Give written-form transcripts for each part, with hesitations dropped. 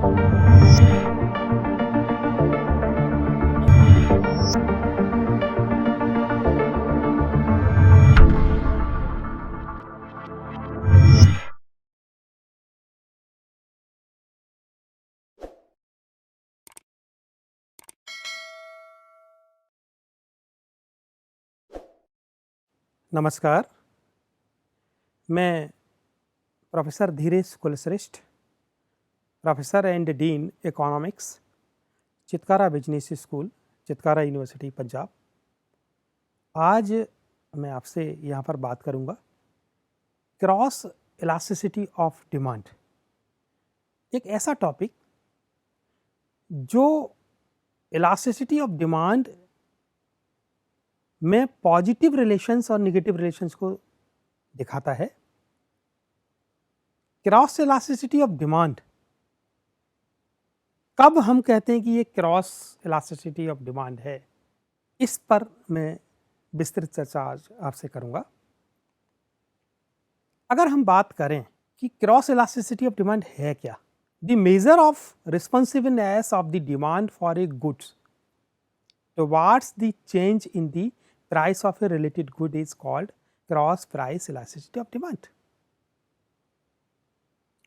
नमस्कार, मैं professor Dhiresh Kulshreshtha, professor and dean economics, Chitkara business school, Chitkara university Punjab. आज मैं आपसे यहाँ पर बात करूँगा क्रॉस इलास्टिसिटी ऑफ डिमांड। एक ऐसा टॉपिक जो इलास्टिसिटी ऑफ डिमांड में पॉजिटिव रिलेशंस और नेगेटिव रिलेशंस को दिखाता है। क्रॉस इलास्टिसिटी ऑफ डिमांड, कब हम कहते हैं कि ये क्रॉस इलास्टिसिटी ऑफ डिमांड है, इस पर मैं विस्तृत चर्चा आज आपसे करूंगा। अगर हम बात करें कि क्रॉस इलास्टिसिटी ऑफ डिमांड है क्या, the measure of responsiveness of the demand for a goods towards the change in the price of A related good is called cross price elasticity of demand.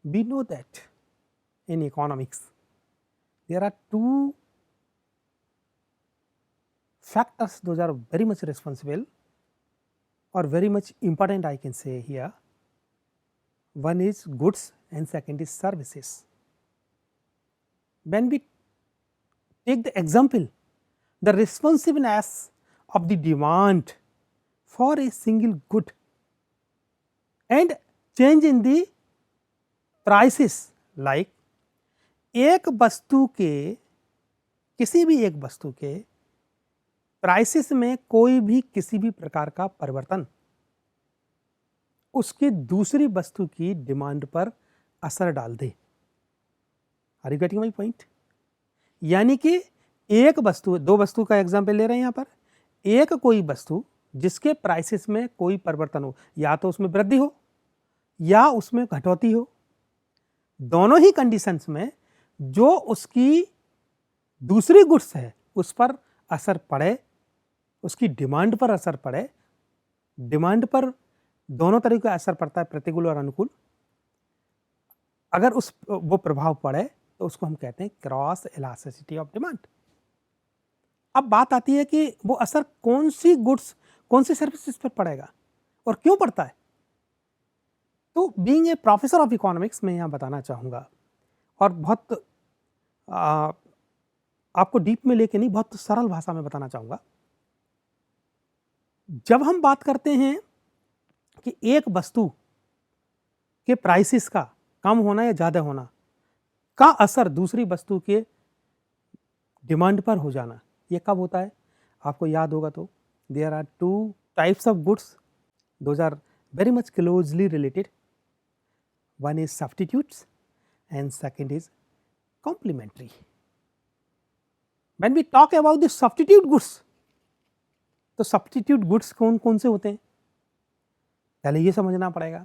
We know that in economics there are two factors, those are very much responsible or very much important, I can say here. One is goods and second is services. When we take the example, the responsiveness of the demand for a single good and change in the prices, like एक वस्तु के, किसी भी एक वस्तु के prices में कोई भी किसी भी प्रकार का परिवर्तन उसकी दूसरी वस्तु की डिमांड पर असर डाल दे। Are you getting my point? यानी कि एक वस्तु, दो वस्तु का एग्जांपल ले रहे हैं यहाँ पर। एक कोई वस्तु जिसके प्राइसिस में कोई परिवर्तन हो, या तो उसमें वृद्धि हो या उसमें घटौती हो, दोनों ही कंडीशंस में जो उसकी दूसरी गुड्स है उस पर असर पड़े, उसकी डिमांड पर असर पड़े। डिमांड पर दोनों तरीके का असर पड़ता है, प्रतिकूल और अनुकूल। अगर उस वो प्रभाव पड़े तो उसको हम कहते हैं क्रॉस इलास्टिसिटी ऑफ डिमांड। अब बात आती है कि वो असर कौन सी गुड्स, कौन सी सर्विसेज पर पड़ेगा और क्यों पड़ता है। तो being a professor of economics मैं यहाँ बताना चाहूँगा, और बहुत आपको डीप में लेके नहीं, बहुत सरल भाषा में बताना चाहूँगा। जब हम बात करते हैं कि एक वस्तु के प्राइसेस का कम होना या ज़्यादा होना का असर दूसरी वस्तु के डिमांड पर हो जाना, ये कब होता है? आपको याद होगा तो there are two types of goods, those are very much closely related. One is substitutes and second is complementary. When we talk about the substitute goods, तो substitute goods कौन कौन से होते हैं, पहले ये समझना पड़ेगा।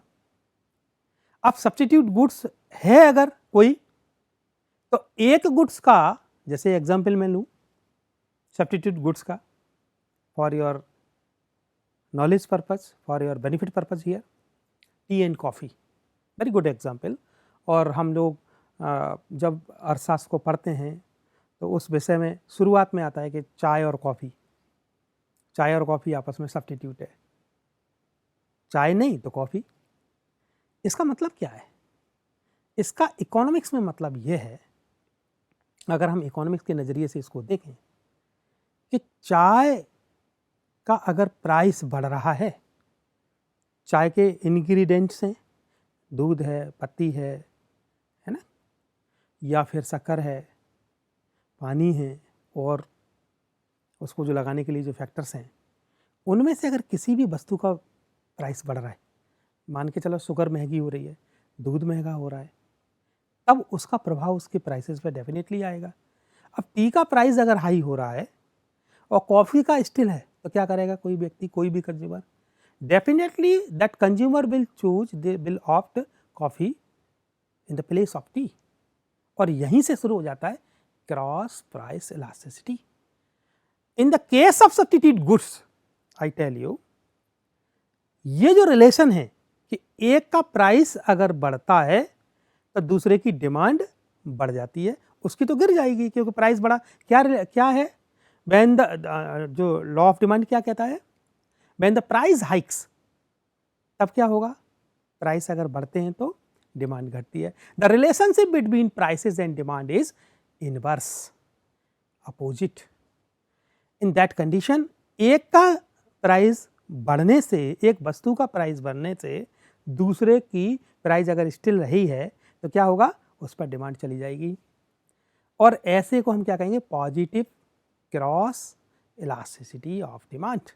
अब substitute goods है अगर कोई, तो एक गुड्स का, जैसे एग्जाम्पल मैं लूँ substitute goods का, for your knowledge purpose, for your benefit purpose here, T and coffee, very good example. और हम लोग जब अर्थशास्त्र को पढ़ते हैं तो उस विषय में शुरुआत में आता है कि चाय और कॉफ़ी आपस में सब्स्टिट्यूट है, चाय नहीं तो कॉफ़ी। इसका मतलब क्या है? इसका इकोनॉमिक्स में मतलब ये है, अगर हम इकोनॉमिक्स के नज़रिए से इसको देखें, कि चाय का अगर प्राइस बढ़ रहा है, चाय के इंग्रेडिएंट्स हैं, दूध है, पत्ती है ना, या फिर शक्कर है, पानी है, और उसको जो लगाने के लिए जो फैक्टर्स हैं, उनमें से अगर किसी भी वस्तु का प्राइस बढ़ रहा है, मान के चलो शुगर महंगी हो रही है, दूध महंगा हो रहा है, तब उसका प्रभाव उसके प्राइसेस पे डेफिनेटली आएगा। अब टी का प्राइस अगर हाई हो रहा है और कॉफ़ी का स्टिल है, तो क्या करेगा कोई व्यक्ति, कोई भी consumer? Definitely that consumer will choose, they will opt coffee in the place of tea, और यहीं से शुरू हो जाता है cross price elasticity. In the case of substitute goods I tell you, ये जो रिलेशन है कि एक का प्राइस अगर बढ़ता है तो दूसरे की डिमांड बढ़ जाती है, उसकी तो गिर जाएगी क्योंकि प्राइस बढ़ा। क्या है व्हेन द जो लॉ ऑफ डिमांड क्या कहता है, व्हेन द प्राइस हाइक्स, तब क्या होगा, प्राइस अगर बढ़ते हैं तो डिमांड घटती है। The relationship between prices and demand is inverse, opposite. In that condition एक का प्राइस बढ़ने से, एक वस्तु का प्राइस बढ़ने से दूसरे की प्राइस अगर स्टिल रही है तो क्या होगा, उस पर डिमांड चली जाएगी। और ऐसे को हम क्या कहेंगे, positive cross elasticity of demand.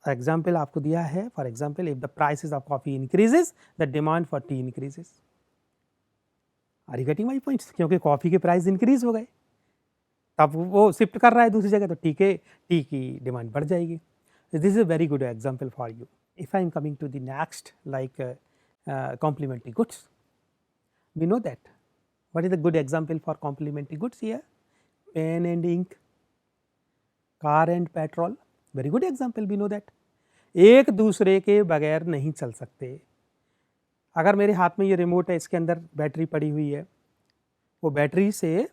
Example आपको दिया है, for example if the prices of coffee increases the demand for tea increases. Are you getting my points? क्योंकि कॉफी के प्राइस इंक्रीज हो गए, तब वो शिफ्ट कर रहा है दूसरी जगह, तो टी की डिमांड बढ़ जाएगी। This is a very good example for you. If I am coming to the next, like complementary goods, we know that what is the good example for complementary goods here? Pen and ink, car and petrol, very good example, we know that। एक दूसरे के बगैर नहीं चल सकते। अगर मेरे हाथ में ये रिमोट है, इसके अंदर बैटरी पड़ी हुई है, वो बैटरी से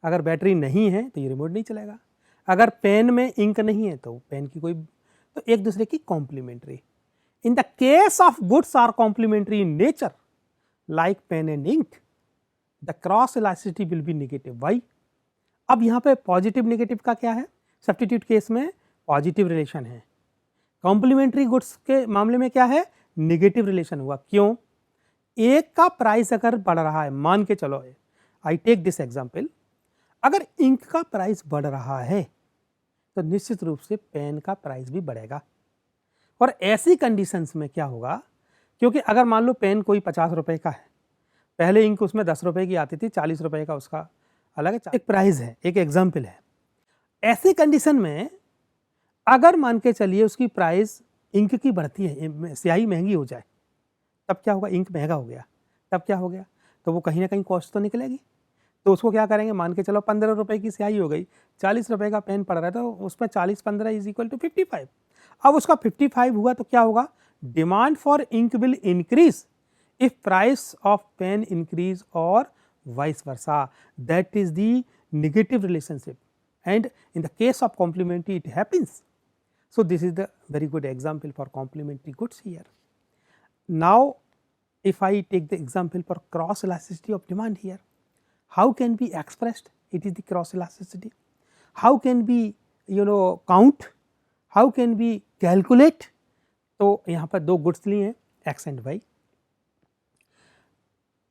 अगर बैटरी नहीं है तो ये रिमोट नहीं चलेगा। अगर पेन में इंक नहीं है तो पेन की कोई, तो एक दूसरे की complementary. In the case of goods are complementary in nature, like pen and ink, the cross elasticity will be negative. Why? अब यहाँ पे पॉजिटिव नेगेटिव का क्या है, सब्स्टिट्यूट केस में पॉजिटिव रिलेशन है, कॉम्प्लीमेंट्री गुड्स के मामले में क्या है, नेगेटिव रिलेशन हुआ। क्यों? एक का प्राइस अगर बढ़ रहा है, मान के चलो, आई टेक दिस एग्जाम्पल, अगर इंक का प्राइस बढ़ रहा है तो निश्चित रूप से पेन का प्राइस भी बढ़ेगा। और ऐसी कंडीशंस में क्या होगा, क्योंकि अगर मान लो पेन कोई 50 रुपए का है, पहले इंक उसमें 10 रुपए की आती थी, 40 रुपए का उसका अलग है, एक प्राइस है, एक एग्जाम्पल है। ऐसी कंडीशन में अगर मान के चलिए उसकी प्राइस इंक की बढ़ती है, स्याही महंगी हो जाए, तब क्या होगा, इंक महंगा हो गया, तब क्या हो गया, तो वो कहीं ना कहीं कॉस्ट तो निकलेगी। तो उसको क्या करेंगे, मान के चलो 15 रुपए की स्याही हो गई, 40 रुपए का पेन पड़ रहा है, तो उसमें 40 15 इज इक्वल टू 55। अब उसका 55 हुआ तो क्या होगा, demand for ink will increase if price of pen increase और vice versa. That is the negative relationship, and in the case of complementary it happens. So this is the very good example for complementary goods here. Now if I take the example for cross elasticity of demand here, how can be expressed? It is the cross elasticity. How can we count? How can we calculate? तो यहाँ पर दो goods लिए हैं, x and Y.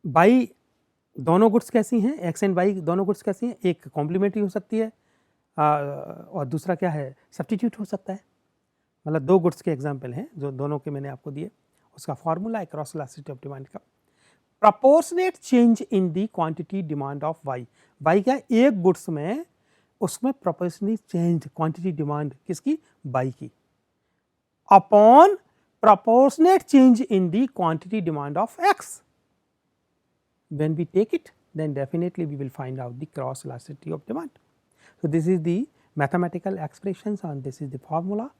Y दोनों goods कैसी हैं, x and Y दोनों गुड्स कैसी हैं, एक कॉम्प्लीमेंट्री हो सकती है और दूसरा क्या है, सब्स्टिट्यूट हो सकता है। मतलब दो गुड्स के एग्जाम्पल हैं जो दोनों के मैंने आपको दिए। उसका फॉर्मूला है क्रॉस इलास्टिसिटी ऑफ डिमांड का, proportionate change in the quantity demand of Y. Y क्या, एक गुड्स में उसमें प्रोपोर्शनली चेंज क्वांटिटी डिमांड किसकी, वाई की, upon proportionate change in the quantity demand of X. when we take it, then definitely we will find out the cross elasticity of demand. So this is the mathematical expressions and this is the formula.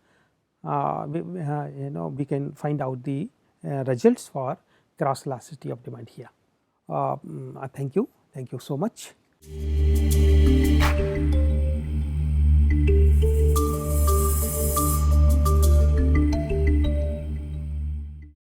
We can find out the results for cross elasticity of demand here. Thank you so much.